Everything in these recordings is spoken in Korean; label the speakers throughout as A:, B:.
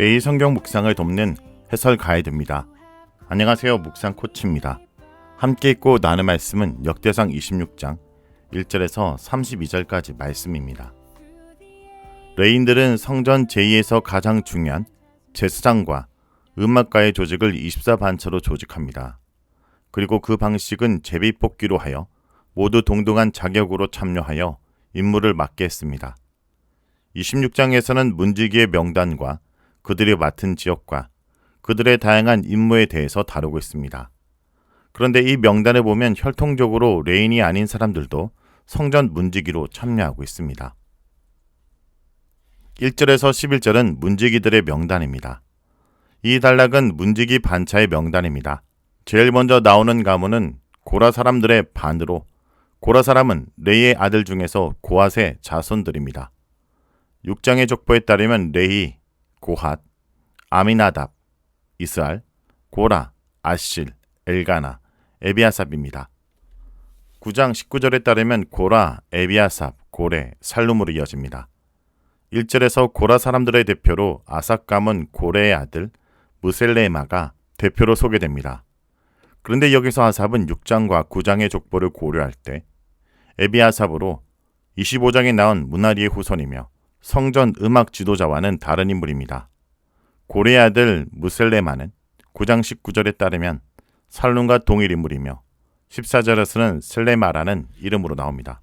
A: 매일 성경 묵상을 돕는 해설 가이드입니다. 안녕하세요. 묵상 코치입니다. 함께 읽고 나눌 말씀은 역대상 26장 1절에서 32절까지 말씀입니다. 레인들은 성전 제2에서 가장 중요한 제사장과 음악가의 조직을 24반차로 조직합니다. 그리고 그 방식은 제비뽑기로 하여 모두 동등한 자격으로 참여하여 임무를 맡게 했습니다. 26장에서는 문지기의 명단과 그들이 맡은 지역과 그들의 다양한 임무에 대해서 다루고 있습니다. 그런데 이 명단을 보면 혈통적으로 레인이 아닌 사람들도 성전 문지기로 참여하고 있습니다. 1절에서 11절은 문지기들의 명단입니다. 이 단락은 문지기 반차의 명단입니다. 제일 먼저 나오는 가문은 고라 사람들의 반으로, 고라 사람은 레이의 아들 중에서 고핫의 자손들입니다. 6장의 족보에 따르면 레이, 고핫, 아미나답, 이스알, 고라, 아실, 엘가나, 에비아삽입니다. 9장 19절에 따르면 고라, 에비아삽, 고레, 살룸으로 이어집니다. 1절에서 고라 사람들의 대표로 아삭 가문 고레의 아들 무셀레마가 대표로 소개됩니다. 그런데 여기서 아삽은 6장과 9장의 족보를 고려할 때 에비아삽으로 25장에 나온 무나리의 후손이며 성전 음악 지도자와는 다른 인물입니다. 고레의 아들 무셀레마는 9장 19절에 따르면 살룸과 동일 인물이며 14절에서는 슬레마라는 이름으로 나옵니다.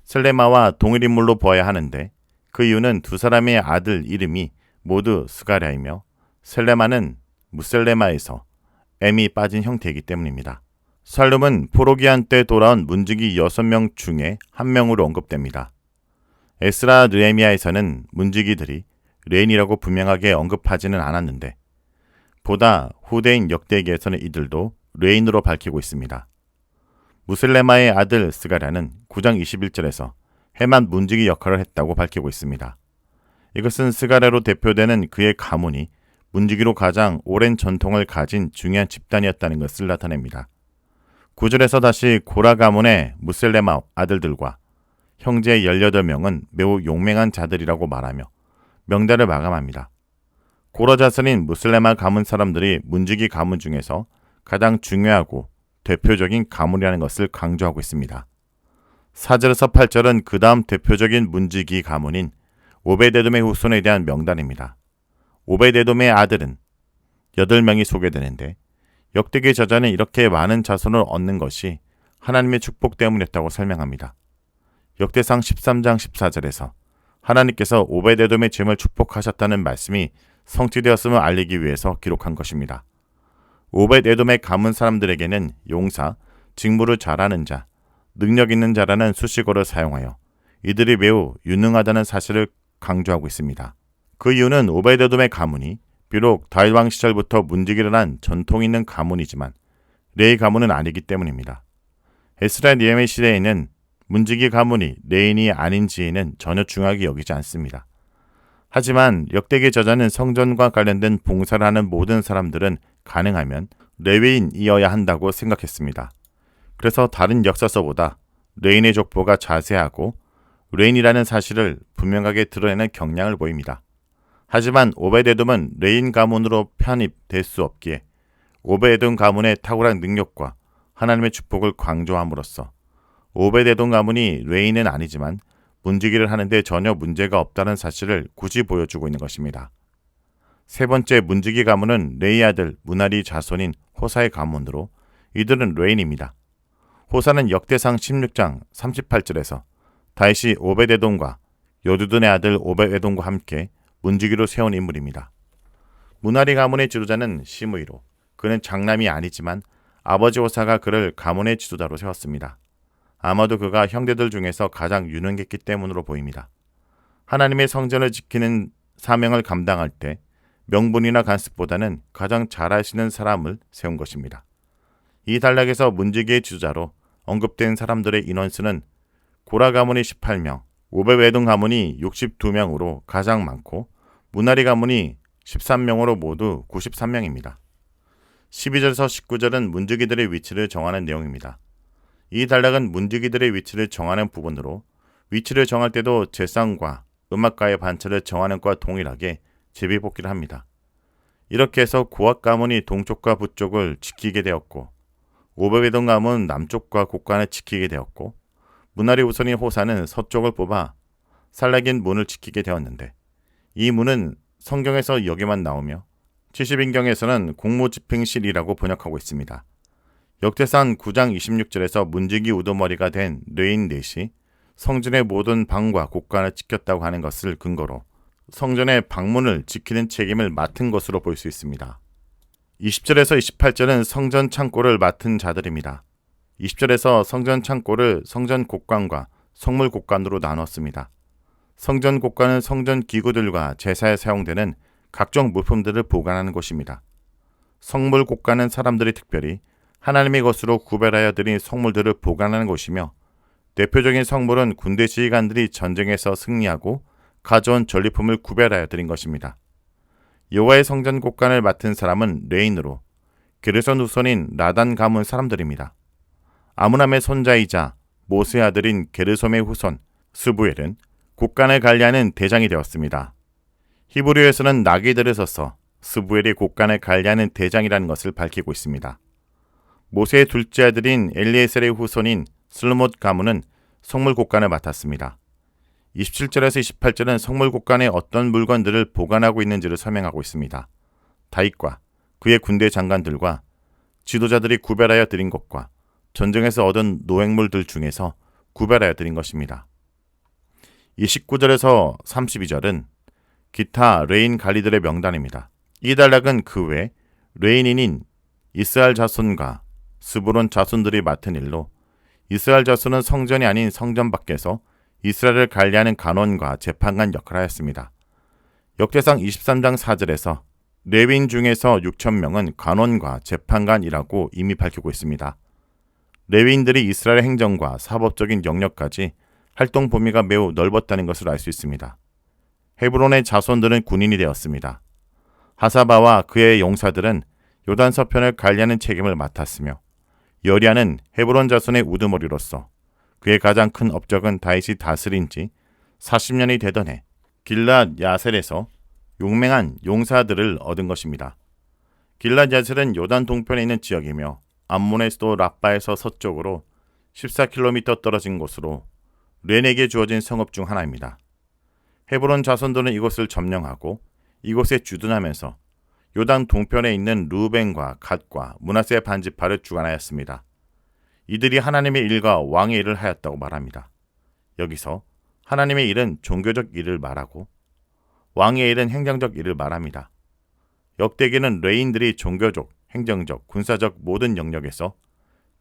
A: 슬레마와 동일 인물로 보아야 하는데 그 이유는 두 사람의 아들 이름이 모두 스가랴이며 슬레마는 무셀레마에서 M이 빠진 형태이기 때문입니다. 살룸은 포로기한 때 돌아온 문지기 6명 중에 한 명으로 언급됩니다. 에스라 느헤미야에서는 문지기들이 레인이라고 분명하게 언급하지는 않았는데 보다 후대인 역대기에서는 이들도 레인으로 밝히고 있습니다. 무슬레마의 아들 스가랴는 9장 21절에서 해만 문지기 역할을 했다고 밝히고 있습니다. 이것은 스가랴로 대표되는 그의 가문이 문지기로 가장 오랜 전통을 가진 중요한 집단이었다는 것을 나타냅니다. 9절에서 다시 고라 가문의 무셀레마 아들들과 형제 18명은 매우 용맹한 자들이라고 말하며 명단을 마감합니다. 고라 자손인 무슬레마 가문 사람들이 문지기 가문 중에서 가장 중요하고 대표적인 가문이라는 것을 강조하고 있습니다. 4절에서 8절은 그 다음 대표적인 문지기 가문인 오베데돔의 후손에 대한 명단입니다. 오베데돔의 아들은 8명이 소개되는데 역대기 저자는 이렇게 많은 자손을 얻는 것이 하나님의 축복 때문이었다고 설명합니다. 역대상 13장 14절에서 하나님께서 오베데돔의 짐을 축복하셨다는 말씀이 성취되었음을 알리기 위해서 기록한 것입니다. 오벳에돔의 가문 사람들에게는 용사, 직무를 잘하는 자, 능력 있는 자라는 수식어를 사용하여 이들이 매우 유능하다는 사실을 강조하고 있습니다. 그 이유는 오벳에돔의 가문이 비록 다윗 왕 시절부터 문지기를 한 전통 있는 가문이지만 레이 가문은 아니기 때문입니다. 에스라 느헤미야 시대에는 문지기 가문이 레인이 아닌지에는 전혀 중요하게 여기지 않습니다. 하지만 역대기 저자는 성전과 관련된 봉사를 하는 모든 사람들은 가능하면 레위인이어야 한다고 생각했습니다. 그래서 다른 역사서보다 레인의 족보가 자세하고 레인이라는 사실을 분명하게 드러내는 경향을 보입니다. 하지만 오베데돔은 레인 가문으로 편입될 수 없기에 오베데돔 가문의 탁월한 능력과 하나님의 축복을 강조함으로써 오베데돔 가문이 레인은 아니지만 문지기를 하는데 전혀 문제가 없다는 사실을 굳이 보여주고 있는 것입니다. 세 번째 문지기 가문은 레이 아들 무나리 자손인 호사의 가문으로 이들은 레인입니다. 호사는 역대상 16장 38절에서 다윗이 오베데돔과 여두둔의 아들 오베데돔과 함께 문지기로 세운 인물입니다. 무나리 가문의 지도자는 시므이로, 그는 장남이 아니지만 아버지 호사가 그를 가문의 지도자로 세웠습니다. 아마도 그가 형제들 중에서 가장 유능했기 때문으로 보입니다. 하나님의 성전을 지키는 사명을 감당할 때 명분이나 간섭보다는 가장 잘하시는 사람을 세운 것입니다. 이 단락에서 문지기의 지도자로 언급된 사람들의 인원수는 고라 가문이 18명, 오베웨돔 가문이 62명으로 가장 많고 무나리 가문이 13명으로 모두 93명입니다. 12절에서 19절은 문지기들의 위치를 정하는 내용입니다. 이 단락은 문지기들의 위치를 정하는 부분으로 위치를 정할 때도 제사장과 음악가의 반차를 정하는 것과 동일하게 제비뽑기를 합니다. 이렇게 해서 고압 가문이 동쪽과 북쪽을 지키게 되었고 오베베돔 가문은 남쪽과 곡간을 지키게 되었고 문하리 우선인 호사는 서쪽을 뽑아 살라긴 문을 지키게 되었는데 이 문은 성경에서 여기만 나오며 70인경에서는 공무집행실이라고 번역하고 있습니다. 역대상 9장 26절에서 문지기 우두머리가 된 레인 넷이 성전의 모든 방과 곡간을 지켰다고 하는 것을 근거로 성전의 방문을 지키는 책임을 맡은 것으로 볼 수 있습니다. 20절에서 28절은 성전 창고를 맡은 자들입니다. 20절에서 성전 창고를 성전 곡간과 성물 곡간으로 나눴습니다. 성전 곡간은 성전 기구들과 제사에 사용되는 각종 물품들을 보관하는 곳입니다. 성물 곡간은 사람들이 특별히 하나님의 것으로 구별하여 드린 성물들을 보관하는 곳이며 대표적인 성물은 군대 지휘관들이 전쟁에서 승리하고 가져온 전리품을 구별하여 드린 것입니다. 여호와의 성전 곡간을 맡은 사람은 레인으로 게르손 후손인 라단 가문 사람들입니다. 아므람의 손자이자 모세의 아들인 게르솜의 후손 스부엘은 곡간을 관리하는 대장이 되었습니다. 히브리어에서는 나귀들을 써서 스부엘이 곡간을 관리하는 대장이라는 것을 밝히고 있습니다. 모세의 둘째 아들인 엘리에셀의 후손인 슬롯 가문은 성물 곡간을 맡았습니다. 27절에서 28절은 성물 곡간에 어떤 물건들을 보관하고 있는지를 설명하고 있습니다. 다윗과 그의 군대 장관들과 지도자들이 구별하여 드린 것과 전쟁에서 얻은 노획물들 중에서 구별하여 드린 것입니다. 29절에서 32절은 기타 레인 관리들의 명단입니다. 이 단락은 그 외 레인인인 이스라엘 자손과 스브론 자손들이 맡은 일로 이스라엘 자손은 성전이 아닌 성전 밖에서 이스라엘을 관리하는 간원과 재판관 역할을 하였습니다. 역대상 23장 4절에서 레위인 중에서 6,000명은 간원과 재판관이라고 이미 밝히고 있습니다. 레위인들이 이스라엘 행정과 사법적인 영역까지 활동 범위가 매우 넓었다는 것을 알 수 있습니다. 헤브론의 자손들은 군인이 되었습니다. 하사바와 그의 용사들은 요단 서편을 관리하는 책임을 맡았으며 여리야는 헤브론 자손의 우두머리로서 그의 가장 큰 업적은 다윗이 다스린 지 40년이 되던 해 길랏 야셀에서 용맹한 용사들을 얻은 것입니다. 길랏 야셀은 요단 동편에 있는 지역이며 암몬의 수도 라빠에서 서쪽으로 14km 떨어진 곳으로 렌에게 주어진 성읍 중 하나입니다. 헤브론 자손들은 이곳을 점령하고 이곳에 주둔하면서 요단 동편에 있는 루벤과 갓과 므낫세 반지파를 주관하였습니다. 이들이 하나님의 일과 왕의 일을 하였다고 말합니다. 여기서 하나님의 일은 종교적 일을 말하고 왕의 일은 행정적 일을 말합니다. 역대기는 레인들이 종교적, 행정적, 군사적 모든 영역에서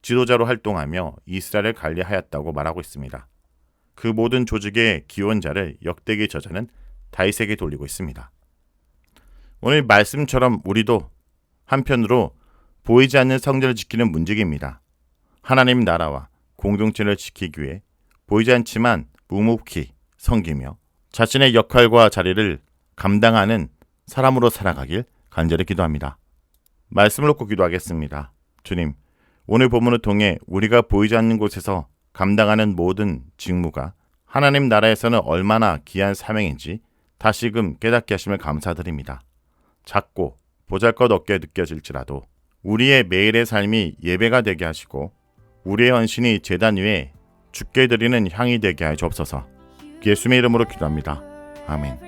A: 지도자로 활동하며 이스라엘을 관리하였다고 말하고 있습니다. 그 모든 조직의 기원자를 역대기 저자는 다윗에게 돌리고 있습니다. 오늘 말씀처럼 우리도 한편으로 보이지 않는 성전을 지키는 문지기입니다. 하나님 나라와 공동체를 지키기 위해 보이지 않지만 묵묵히 섬기며 자신의 역할과 자리를 감당하는 사람으로 살아가길 간절히 기도합니다. 말씀을 놓고 기도하겠습니다. 주님, 오늘 본문을 통해 우리가 보이지 않는 곳에서 감당하는 모든 직무가 하나님 나라에서는 얼마나 귀한 사명인지 다시금 깨닫게 하심을 감사드립니다. 작고 보잘것없게 느껴질지라도 우리의 매일의 삶이 예배가 되게 하시고 우리의 헌신이 제단 위에 주께 드리는 향이 되게 하여 주옵소서. 예수님의 이름으로 기도합니다. 아멘.